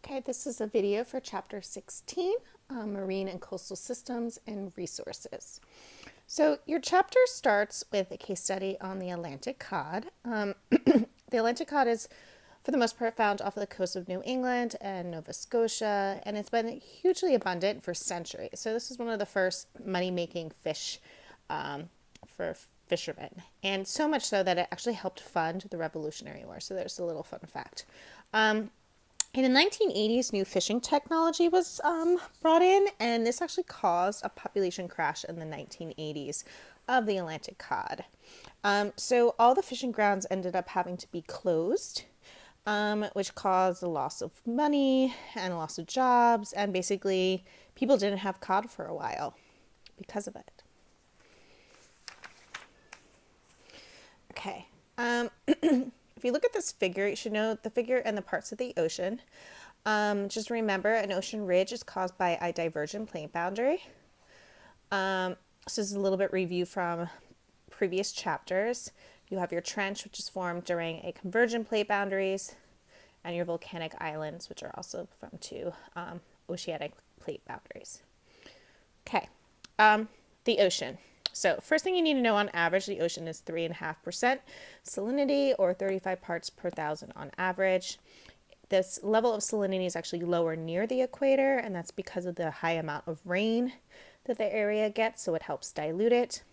Okay, this is a video for Chapter 16, Marine and Coastal Systems and Resources. So your chapter starts with a case study on the Atlantic cod. The Atlantic cod is, for the most part, found off of the coast of New England and Nova Scotia, and it's been hugely abundant for centuries. So this is one of the first money-making fish for fishermen, and so much so that it actually helped fund the Revolutionary War. So there's a little fun fact. In the 1980s, new fishing technology was brought in, and this actually caused a population crash in the 1980s of the Atlantic cod. So all the fishing grounds ended up having to be closed, which caused a loss of money and a loss of jobs, and basically people didn't have cod for a while because of it. Okay. If you look at this figure, you should know the figure and the parts of the ocean. Just remember, an ocean ridge is caused by a divergent plate boundary. So this is a little bit review from previous chapters. You have your trench, which is formed during a convergent plate boundaries, and your volcanic islands, which are also from two oceanic plate boundaries. Okay, the ocean. So first thing you need to know, on average, the ocean is 3.5% salinity, or 35 parts per thousand on average. This level of salinity is actually lower near the equator, and that's because of the high amount of rain that the area gets, so it helps dilute it.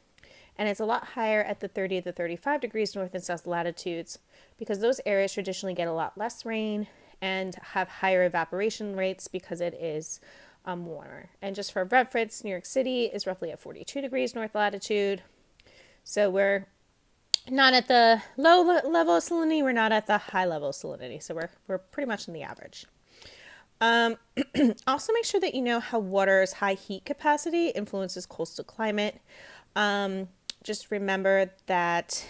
And it's a lot higher at the 30 to 35 degrees north and south latitudes, because those areas traditionally get a lot less rain and have higher evaporation rates because it is warmer. And just for reference, New York City is roughly at 42 degrees north latitude. So we're not at the low level of salinity, we're not at the high level of salinity. So we're pretty much in the average. Also make sure that you know how water's high heat capacity influences coastal climate. Just remember that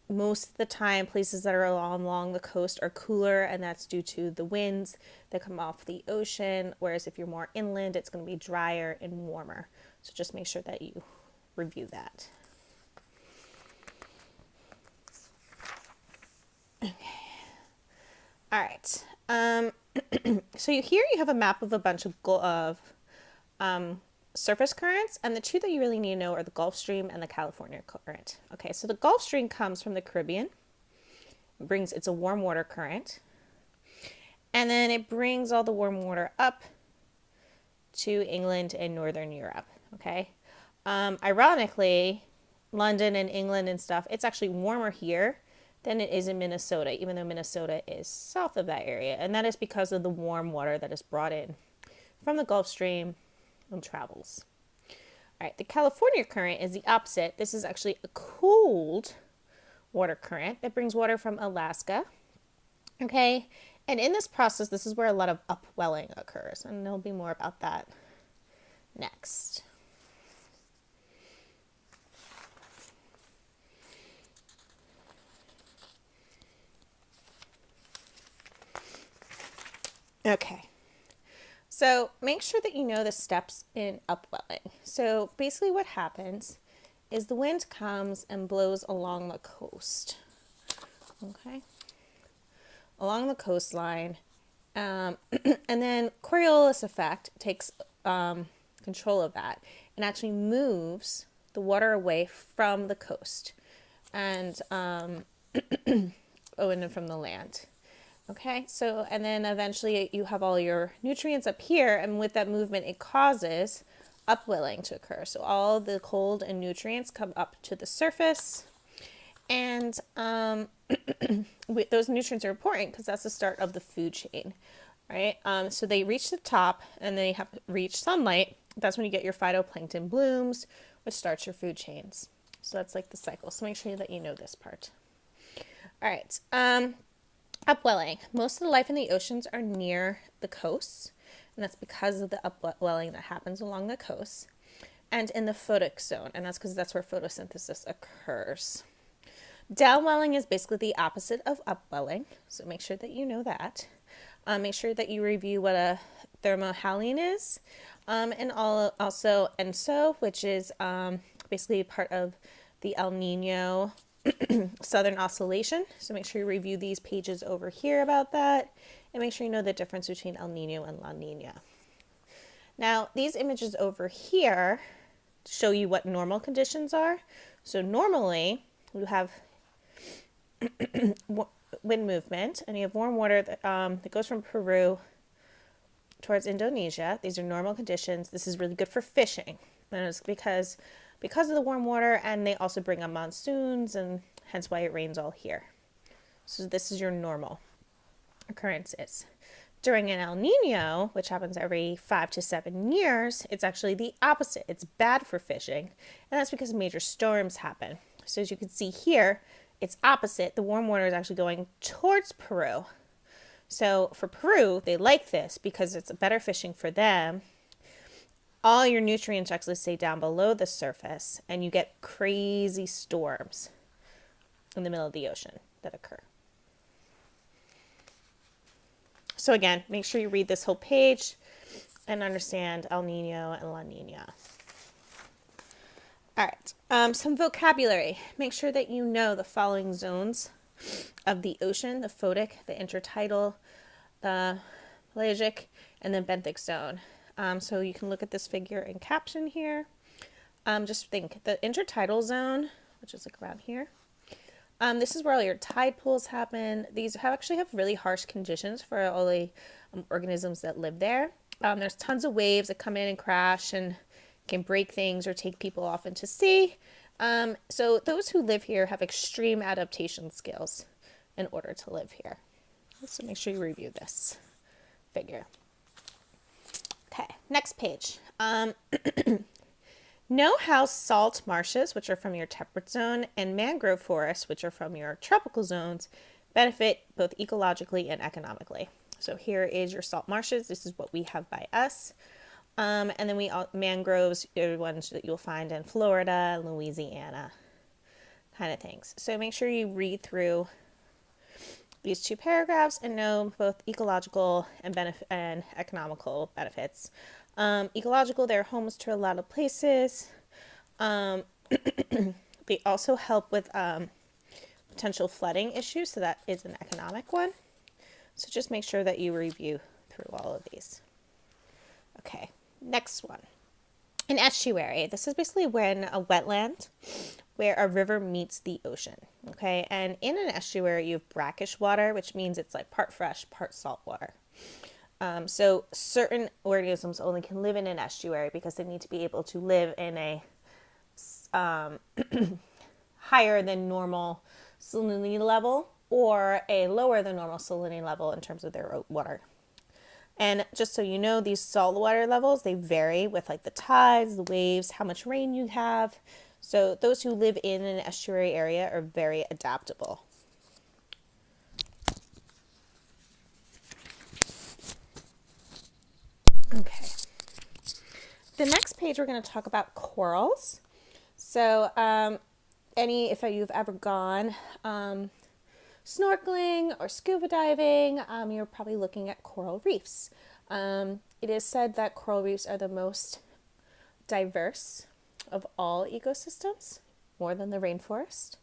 most of the time, places that are along the coast are cooler, and that's due to the winds that come off the ocean, whereas if you're more inland, it's going to be drier and warmer. So just make sure that you review that. Okay. All right. So here you have a map of a bunch of surface currents, and the two that you really need to know are the Gulf Stream and the California Current. Okay, so the Gulf Stream comes from the Caribbean. It's a warm water current, and then it brings all the warm water up to England and Northern Europe. Okay, ironically, London and England and stuff, it's actually warmer here than it is in Minnesota, even though Minnesota is south of that area, and that is because of the warm water that is brought in from the Gulf Stream and travels. All right, the California Current is the opposite. This is actually a cold water current that brings water from Alaska. Okay, and in this process, this is where a lot of upwelling occurs, and there'll be more about that next. Okay. So make sure that you know the steps in upwelling. So basically what happens is the wind comes and blows along the coast, okay, along the coastline, and then Coriolis effect takes control of that and actually moves the water away from the coast and and from the land. Okay, so, and then eventually you have all your nutrients up here, and with that movement, it causes upwelling to occur. So all the cold and nutrients come up to the surface, and those nutrients are important because that's the start of the food chain, right? So they reach the top, and they have reached sunlight. That's when you get your phytoplankton blooms, which starts your food chains. So that's like the cycle. So make sure that you know this part. All right. Upwelling. Most of the life in the oceans are near the coasts, and that's because of the upwelling that happens along the coast and in the photic zone, and that's because that's where photosynthesis occurs. Downwelling is basically the opposite of upwelling, so make sure that you know that. Make sure that you review what a thermohaline is, and also ENSO, which is basically part of the El Nino Southern Oscillation. So make sure you review these pages over here about that, and make sure you know the difference between El Nino and La Nina. Now, these images over here show you what normal conditions are. So normally, you have wind movement, and you have warm water that goes from Peru towards Indonesia. These are normal conditions. This is really good for fishing. And it's because of the warm water, and they also bring on monsoons, and hence why it rains all here. So this is your normal occurrences. During an El Nino, which happens every 5 to 7 years, it's actually the opposite. It's bad for fishing, and that's because major storms happen. So as you can see here, it's opposite. The warm water is actually going towards Peru. So for Peru, they like this because it's better fishing for them. All your nutrients actually stay down below the surface, and you get crazy storms in the middle of the ocean that occur. So again, make sure you read this whole page and understand El Nino and La Nina. All right, some vocabulary. Make sure that you know the following zones of the ocean: the photic, the intertidal, the pelagic, and the benthic zone. So you can look at this figure and caption here. Just think, the intertidal zone, which is like around here, this is where all your tide pools happen. These actually have really harsh conditions for all the organisms that live there. There's tons of waves that come in and crash and can break things or take people off into sea. So those who live here have extreme adaptation skills in order to live here. So make sure you review this figure. Okay, next page. Know how salt marshes, which are from your temperate zone, and mangrove forests, which are from your tropical zones, benefit both ecologically and economically. So here is your salt marshes. This is what we have by us. And then mangroves are ones that you'll find in Florida, Louisiana, kind of things. So make sure you read through these two paragraphs and know both ecological and economical benefits. Ecological, they're homes to a lot of places. They also help with potential flooding issues, so that is an economic one. So just make sure that you review through all of these. Okay, next one. An estuary. This is basically when a wetland where a river meets the ocean. Okay, and in an estuary you have brackish water, which means it's like part fresh, part salt water. So certain organisms only can live in an estuary because they need to be able to live in a higher than normal salinity level or a lower than normal salinity level in terms of their water. And just so you know, these saltwater levels, they vary with like the tides, the waves, how much rain you have. So those who live in an estuary area are very adaptable. Okay. The next page we're going to talk about corals. So if you've ever gone snorkeling or scuba diving, you're probably looking at coral reefs. It is said that coral reefs are the most diverse of all ecosystems, more than the rainforest.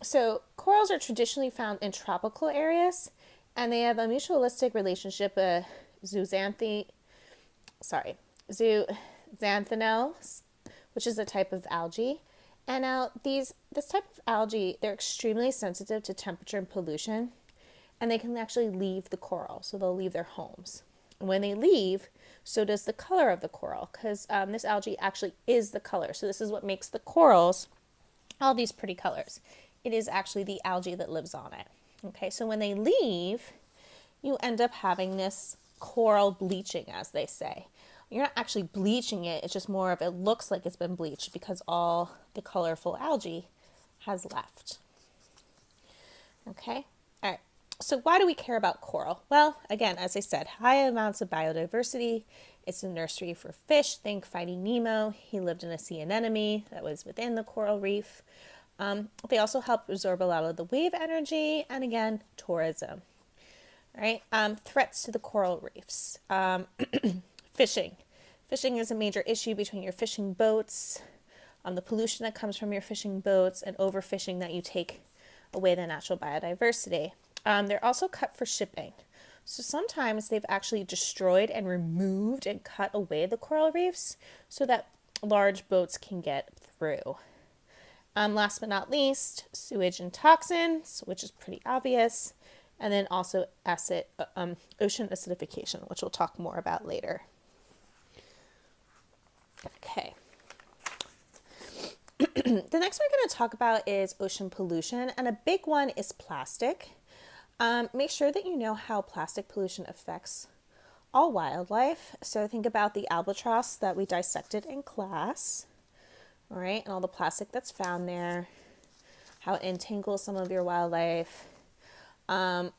So corals are traditionally found in tropical areas, and they have a mutualistic relationship with zooxanthellae, which is a type of algae. And now this type of algae, they're extremely sensitive to temperature and pollution, and they can actually leave the coral, so they'll leave their homes. And when they leave, so does the color of the coral, because this algae actually is the color. So this is what makes the corals all these pretty colors. It is actually the algae that lives on it. Okay, so when they leave, you end up having this coral bleaching, as they say. You're not actually bleaching it, it's just more of it looks like it's been bleached because all the colorful algae has left. Okay, all right. So why do we care about coral? Well, again, as I said, high amounts of biodiversity. It's a nursery for fish. Think Finding Nemo. He lived in a sea anemone that was within the coral reef. They also help absorb a lot of the wave energy, and again, tourism. All right. Threats to the coral reefs. Fishing. Fishing is a major issue between your fishing boats, the pollution that comes from your fishing boats, and overfishing that you take away the natural biodiversity. They're also cut for shipping. So sometimes they've actually destroyed and removed and cut away the coral reefs so that large boats can get through. Last but not least, sewage and toxins, which is pretty obvious, and then also ocean acidification, which we'll talk more about later. Okay. The next one we're going to talk about is ocean pollution, and a big one is plastic. Make sure that you know how plastic pollution affects all wildlife. So think about the albatross that we dissected in class, all right, and all the plastic that's found there, how it entangles some of your wildlife, tiny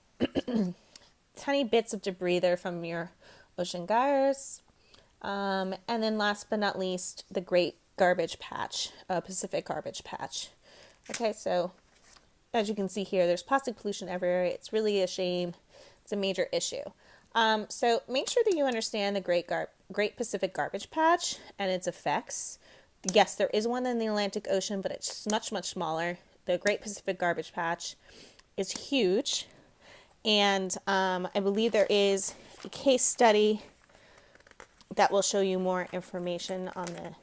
bits of debris there from your ocean gyres, and then last but not least, the Great Garbage Patch, Pacific Garbage Patch. Okay, so as you can see here, there's plastic pollution everywhere. It's really a shame. It's a major issue. So make sure that you understand the Great Pacific Garbage Patch and its effects. Yes, there is one in the Atlantic Ocean, but it's much, much smaller. The Great Pacific Garbage Patch is huge. And I believe there is a case study that will show you more information on the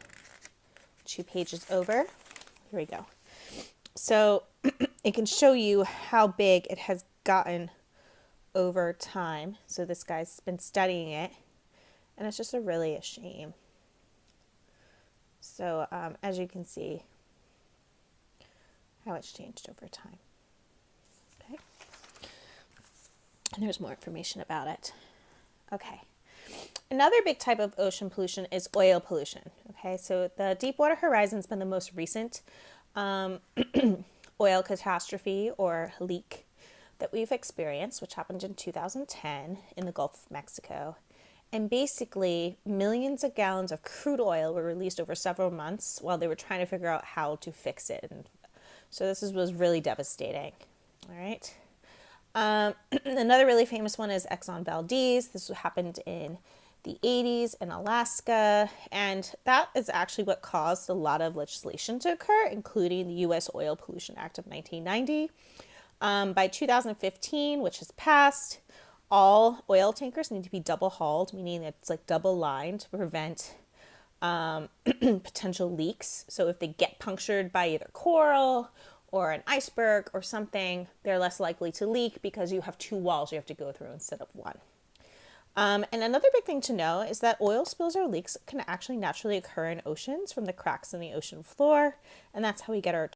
2 pages over. Here we go. So it can show you how big it has gotten over time. So this guy's been studying it, and it's just really a shame. So as you can see, how it's changed over time. Okay. And there's more information about it. Okay. Another big type of ocean pollution is oil pollution. Okay, so the Deepwater Horizon's been the most recent oil catastrophe or leak that we've experienced, which happened in 2010 in the Gulf of Mexico. And basically, millions of gallons of crude oil were released over several months while they were trying to figure out how to fix it. And so this was really devastating. All right. Another really famous one is Exxon Valdez. This happened in the 80s in Alaska, and that is actually what caused a lot of legislation to occur, including the U.S. Oil Pollution Act of 1990. By 2015, which has passed, all oil tankers need to be double hulled, meaning it's like double lined to prevent potential leaks. So if they get punctured by either coral or an iceberg or something, they're less likely to leak because you have 2 walls you have to go through instead of 1. And another big thing to know is that oil spills or leaks can actually naturally occur in oceans from the cracks in the ocean floor, and that's how we get our